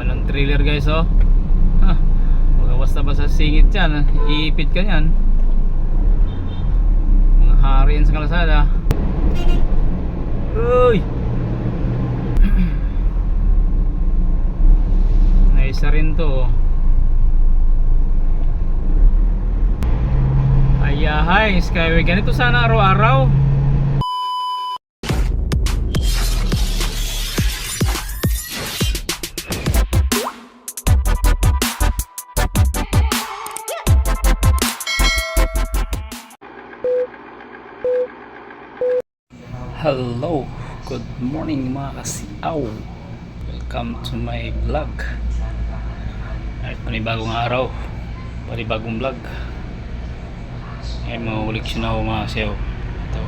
ng trailer guys, oh. Huwag basta-basta singit yan, iipit ka yan. Mga hari yan sa kalsada. Uy! Naisa rin to, oh. Ayahay, Skyway, ganito sana araw-araw. Hello, good morning mga kasiaw. Welcome to my vlog. Ay, panibagong araw, panibagong vlog. Ay, mahuliksyon ako mga kasiaw. Ito,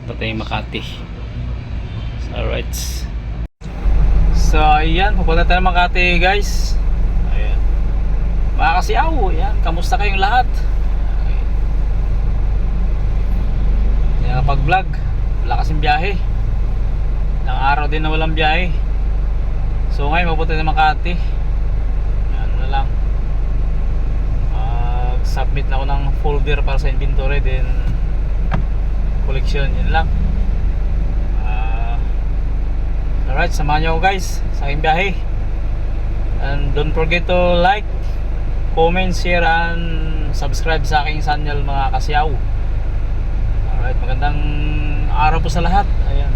patay Makati. Alright. So ayan, pupunta tayo Makati guys. Ayan, mga kasiaw, ayan, kamusta kayong lahat? Pag vlog, wala kasing biyahe. Ilang araw din na walang biyahe. So ngayon mapunta na Makati. Ano na lang, submit na ako ng folder para sa inventory, then collection, yun lang. Alright, samahan nyo ako guys sa aking biyahe. And don't forget to like, comment, share, and subscribe sa aking channel mga kasiyaw. Alright, magandang araw po sa lahat. Ayan.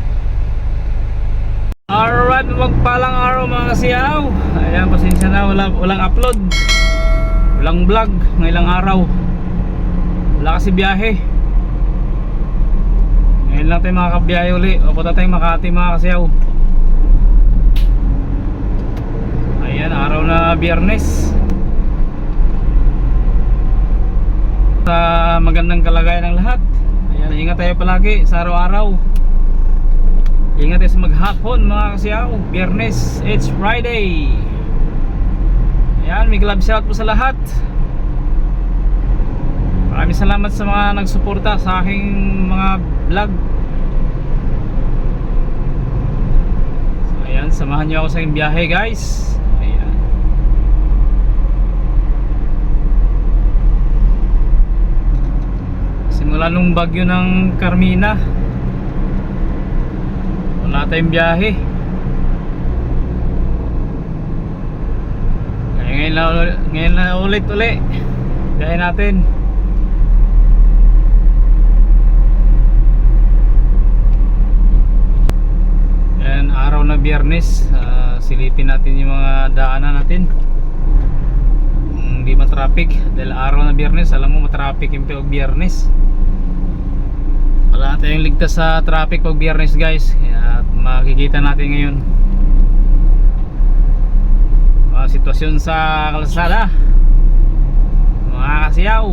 Alright, magpalang araw mga kasiyaw. Ayan, pasensya na, walang upload, walang vlog ng ilang araw. Wala kasi biyahe. Ngayon lang tayo makakabiyahe uli. Papunta tayong Makati mga kasiyaw. Ayan, araw na Biyernes. Sa magandang kalagayan ng lahat. Ayan, ingat tayo palagi sa araw-araw. Ingat tayo sa maghapon mga kasiyaw. Biyernes, it's Friday. Ayan, may glove shout po sa lahat. Maraming salamat sa mga nagsuporta sa aking mga vlog. So, ayan, samahan nyo ako sa aking biyahe guys. Ayan. Simula nung bagyo ng Carmina, wala tayong biyahe. Kaya ngayon na ulit biyahe natin. Ayan, araw na Biyernes. Silipin natin yung mga daanan natin, hindi matraffic. Dahil araw na Biyernes, alam mo matraffic yung pag Biyernes. Wala tayong ligtas sa traffic pag Biyernes guys. Kaya makikita natin ngayon sitwasyon sa kalsada mga kasiyaw.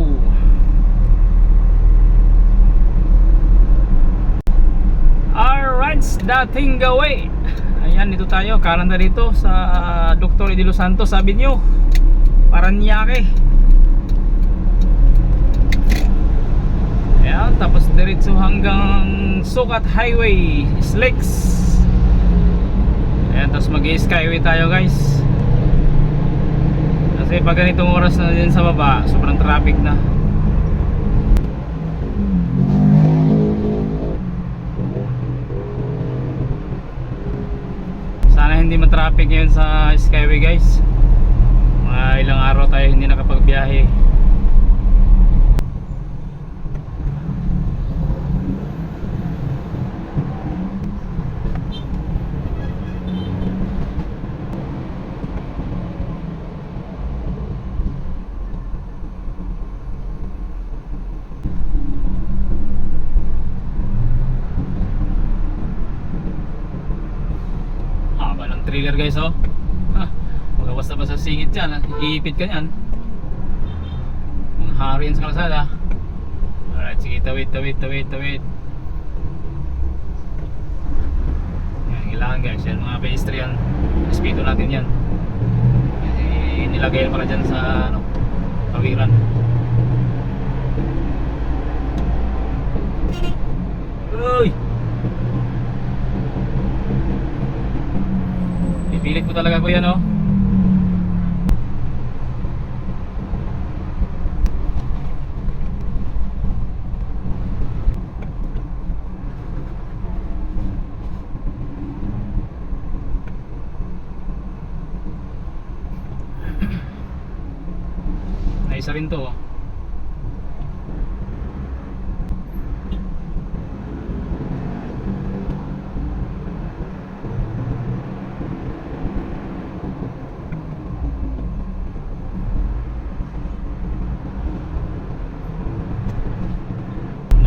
Alright, dating gawin. Ayan, dito tayo, kanan na dito sa Dr. De Los Santos Avenue, Paranaque. Ayan, tapos diretso hanggang Sukat Highway, Slicks. Ayan, tapos mag-skyway tayo guys. Kasi pag ganitong oras na din sa baba, sobrang traffic na. Sana hindi matraffic ngayon sa skyway guys. Mga ilang araw tayo hindi nakapagbiyahe. Trailer guys, oh. Huwag basta-basta singit yan, iipit ka yan. Mga hari yan sa kalsada. Alright, sige, tawid. Yan, kailangan guys, yan mga pedestrian, respeto natin yan. Nilagay para dyan sa kawiran. Uy! Ipilit mo talaga kuya, no? Naisa rin to, oh.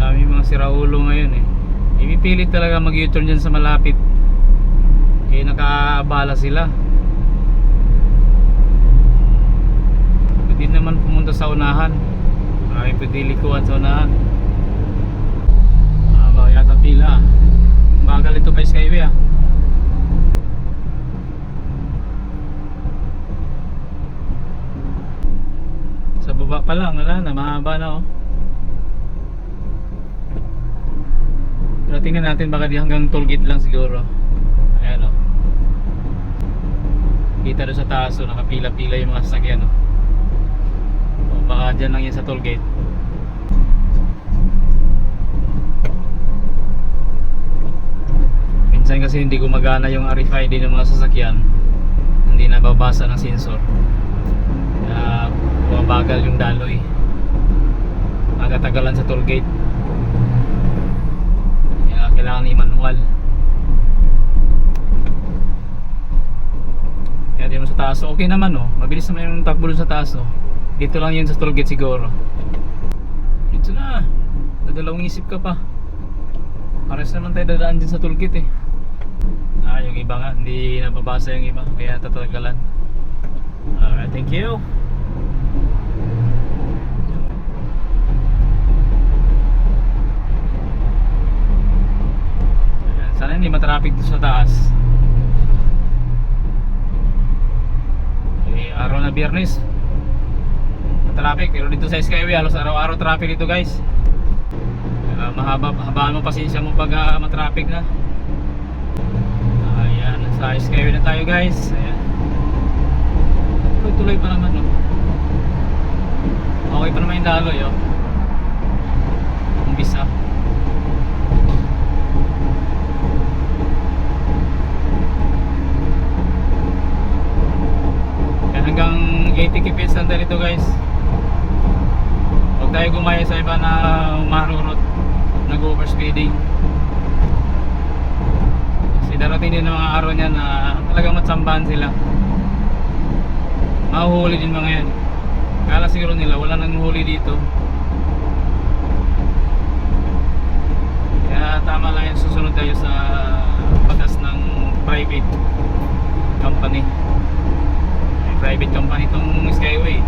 Dami mga siraulo ngayon eh. Ipipilit talaga mag-U-turn dyan sa malapit. Eh nakaabala sila. Pwede naman pumunta sa unahan. Marami pwede likuan sa unahan. Baka yata pila. Bagal ito pa Skyway ah. Sa baba pa lang, wala na, mahaba na oh. Pero tingnan natin baka di hanggang toll gate lang siguro. Ayan o. Kita doon sa taas o, nakapila-pila yung mga sasakyan o. O baka dyan lang yan sa toll gate. Minsan kasi hindi gumagana yung RFID ng mga sasakyan. Hindi nababasa ng sensor. Kaya bumabagal yung daloy. Magatagalan sa toll gate. Kailangan i-manual. Kaya din mo sa taas, okay naman oh. Mabilis naman yung takbo dun sa taas oh. Dito lang yun sa toll gate siguro. Dito na. Dadalawang isip ka pa. Pares naman tayo dadaan din sa toll gate eh. Yung iba nga, hindi nababasa yung iba. Kaya tatagalan. Alright, thank you. Sana hindi matraffic dito sa taas. Araw na Biyernes matraffic, pero dito sa Skyway halos araw-araw traffic dito guys. Habaan mo pasensya mo pag matraffic na. Ayan, sa Skyway na tayo guys. Ayan. Tuloy-tuloy pa naman no? Okay pa naman yung daloy oh. Umbisa. Hanggang 80 kph lang tayo dito guys. Huwag tayo gumaya sa iba na marurot, nag-overspeeding. Kasi darating din ng mga araw niyan na talagang matsambahan sila. Mahuhuli din mga yan. Kala siguro nila wala nang huli dito. Kaya tama lang yan, susunod tayo sa batas ng private company. Private company itong Skyway.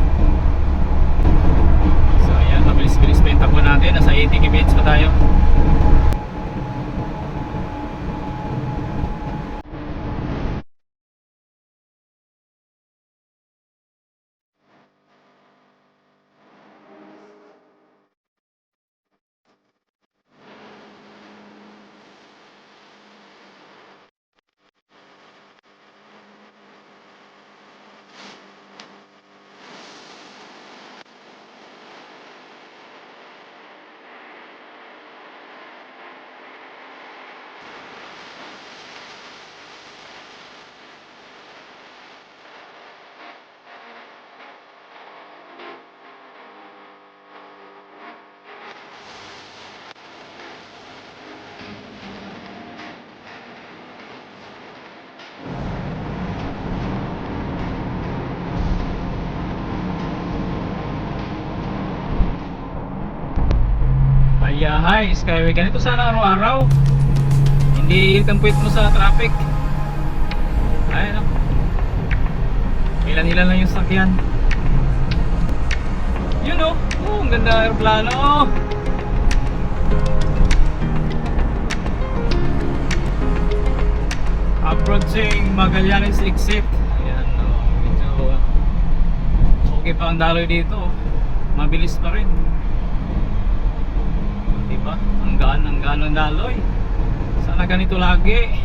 So ayan, mabilis-bilis pa yung takbo natin. Nasa 80 km pa tayo. Hi, Skyway. Ganito sana araw-araw. Hindi itampuit mo sa traffic. Ayan o. Ilan-ilan lang yung sakyan. Yun o. Ang ganda aeroplano. Approaching Magallanes exit. Ayan o. Medyo okay pa ang daloy dito. Mabilis pa rin. Diba? Ang gaan ng daloy. Sana ganito lagi.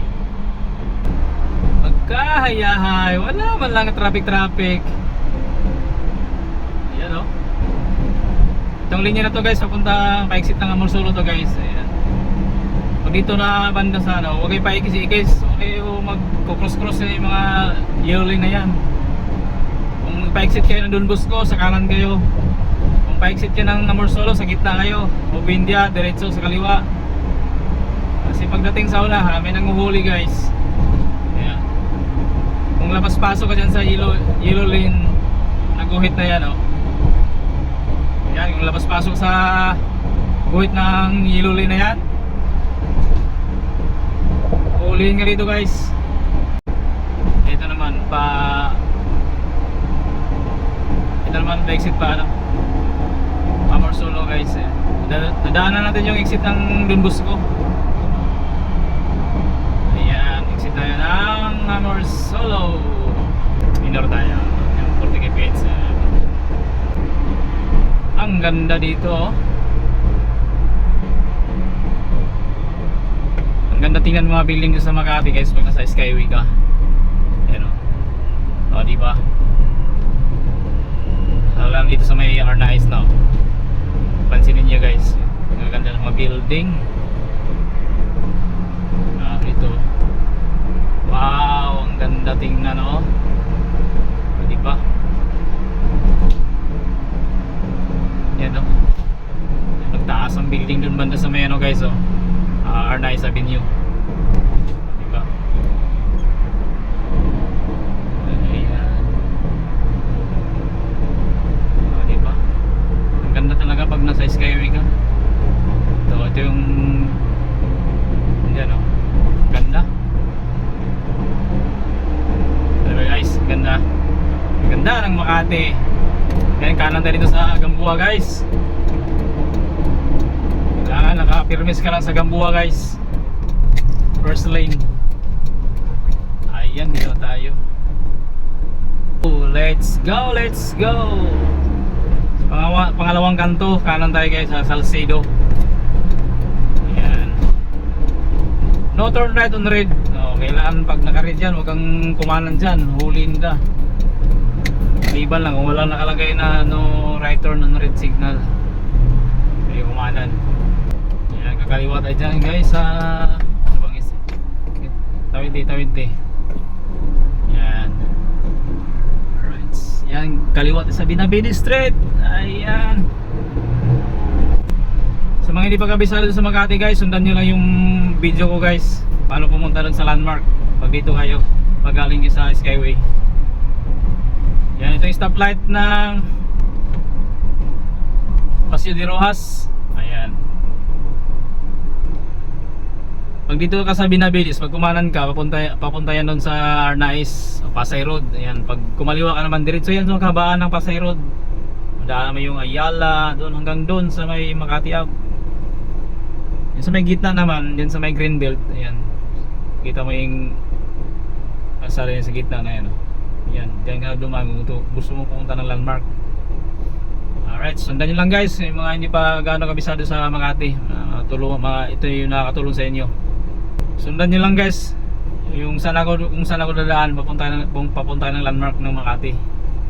Kahayahay, wala man lang traffic. Ayan o. Itong linya na to guys, papunta pa-exit ng Amorsolo to guys. Ayan. Pag dito na banda sa ano, huwag kayo pa-ikis-ikis. Huwag kayo mag-cross-cross yung mga yellow lane na yan. Kung pa-exit kayo ng Don Bosco, sa kanan kayo. Kung pa-exit kayo ng Amorsolo, sa gitna kayo. O Bindia, diretso sa kaliwa. Kasi pagdating sa una, may nanguhuli guys. Ayan. Kung labas-pasok ka dyan sa yellow lane, naguhit na yan o. Ayan, kung labas-pasok sa guhit ng yellow lane na yan, ulihin ka dito guys. Ito naman exit pa ano, Amorsolo guys. Nadaanan natin yung exit ng Don Bosco. Ayan, exit tayo ng Amorsolo. Minor tayo yung 40 kph. Ang ganda dito oh. Ang ganda tingnan mga building sa Makati guys pag nasa Skyway ka. Ayan o. O diba? Alam dito sa may Arnaiz na. Pansinin nyo guys. Ang ganda ng mga building. Dito. Wow, ang ganda tingnan o. O diba? Yan o. Nagtaas ang building dun banda sa may ano guys o. Arnaiz Avenue. Diba? Ayan. Diba? Ang ganda talaga pag nasa Skyway ka. Ito yung yan o. Ganda. Diba guys? Ganda. Ganda ng Makati. Yan, kanan tayo dito sa Gamboa guys. Kailangan nakapirmis ka lang sa Gamboa guys. First lane. Ayan, dito tayo. Let's go, let's go. Pangalawang kanto, kanan tayo guys sa Salcedo. Ayan. No turn right on red. Kailangan pag naka-red dyan, huwag kang kumanan dyan, huliin ka. Iban lang, kung walang nakalagay na no right turn on red signal, hindi kumanan. Ayan, kakaliwa tayo dyan guys sa ano bang is tawid eh. Yan. Alright. Yan, kaliwa tayo sa Binabini Street. Ayan. Sa mga hindi pa kabisado sa Makati guys, sundan nyo lang yung video ko guys, paano pumunta doon sa landmark pag dito kayo, pag galing kayo sa Skyway. Yan, ito yung stoplight ng Paseo de Rojas. Ayan. Pag dito ka sa Binabilis, pag kumanan ka, papunta yan doon sa Arnaiz, Pasay Road. Ayan, pag kumaliwa ka naman diretso yan sa kahabaan ng Pasay Road. Madaan mo yung Ayala, doon hanggang doon sa may Makati Ave. Yan sa may gitna naman, yan sa may Greenbelt. Ayan. Kita mo yung asara yan sa gitna na yan. Yan, diyan ka dumaan kung gusto mo pumunta ng landmark. Alright, sundan nyo lang guys, yung mga hindi pa gaano kabisado sa Makati. Ito yung nakakatulong sa inyo. Sundan nyo lang guys yung kung saan ako dadaan, papunta ng landmark ng Makati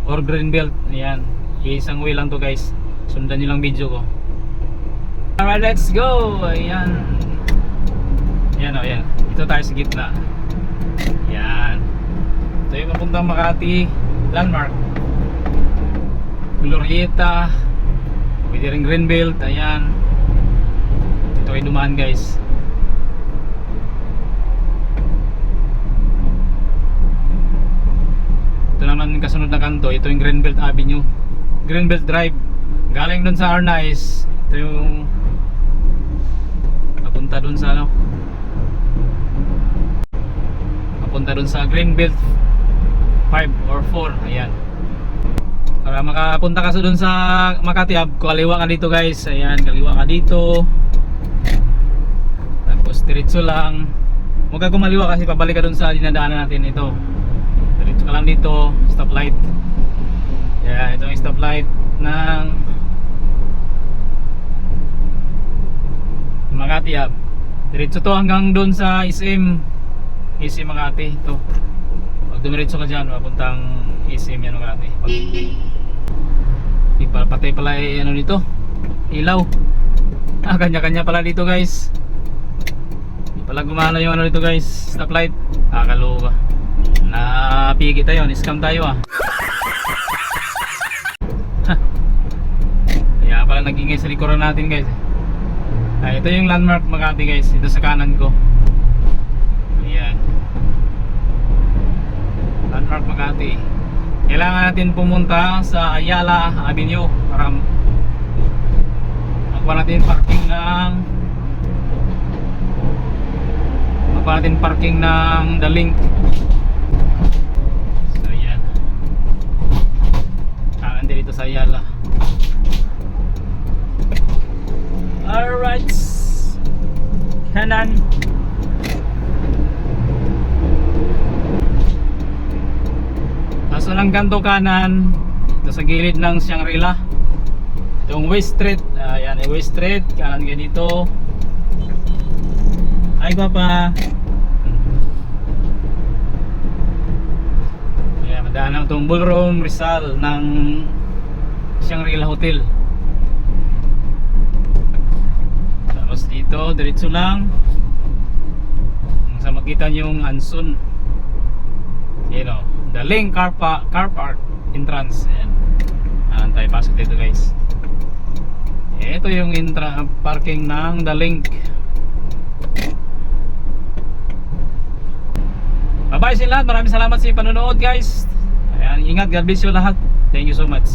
or Greenbelt. Ayan, isang way lang to guys. Sundan nyo lang video ko. Alright, let's go. Ayan. Ayan o, ayan. Ito tayo sa gitna. Ayan. Ito yung papuntang Makati landmark. Glorieta, pwede rin Greenbelt. Ayan. Ito ay dumaan guys. Ito naman kasunod na kanto, ito yung Greenbelt Avenue, Greenbelt Drive. Galing dun sa Arnaiz. Ito yung papunta dun sa ano, papunta dun sa Greenbelt 5 or 4. Ayan. Para makapunta ka dun sa Makati Ave, kaliwa ka dito guys. Ayan, kaliwa ka dito. Tapos diretso lang. Huwag ka kumaliwa kasi pabalik ka dun sa dinadaanan natin. Ito, diretso ka lang dito. Stoplight. Ayan, ito yung stoplight ng Makati Ave. Diretso to hanggang dun sa SM Makati. Ito. dumiretso ka dyan, mapuntang SM yan Makati. Patay pala ano dito, ilaw. Kanya-kanya pala dito guys. Di pala gumana yung ano dito guys, stoplight. Kakaloka. Napigi tayo, scam tayo Kaya pala nagingay sa likuran natin guys. Ito yung landmark Makati guys, ito sa kanan ko. Ayan, landmark Makati. Kailangan natin pumunta sa Ayala Avenue para magpa natin parking ng The Link. So ayan, kanan dito sa Ayala. Alright, kanan. Nasa ng kanto kanan, ito sa gilid ng Shangri-La. Itong West Street, ayan, West Street, kanan ganito. Ay papa. Ayan, madaan itong Ballroom Rizal ng Shangri-La Hotel. Tapos dito, diretso lang. Sa makita nyo yung Anson. Ayan o, The Link car park entrance. Ayan, tayo pasok dito guys. Ito yung parking ng The Link. Bye bye sa lahat, maraming salamat sa panonood guys. Ayan, ingat, God bless you lahat. Thank you so much.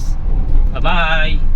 Bye bye.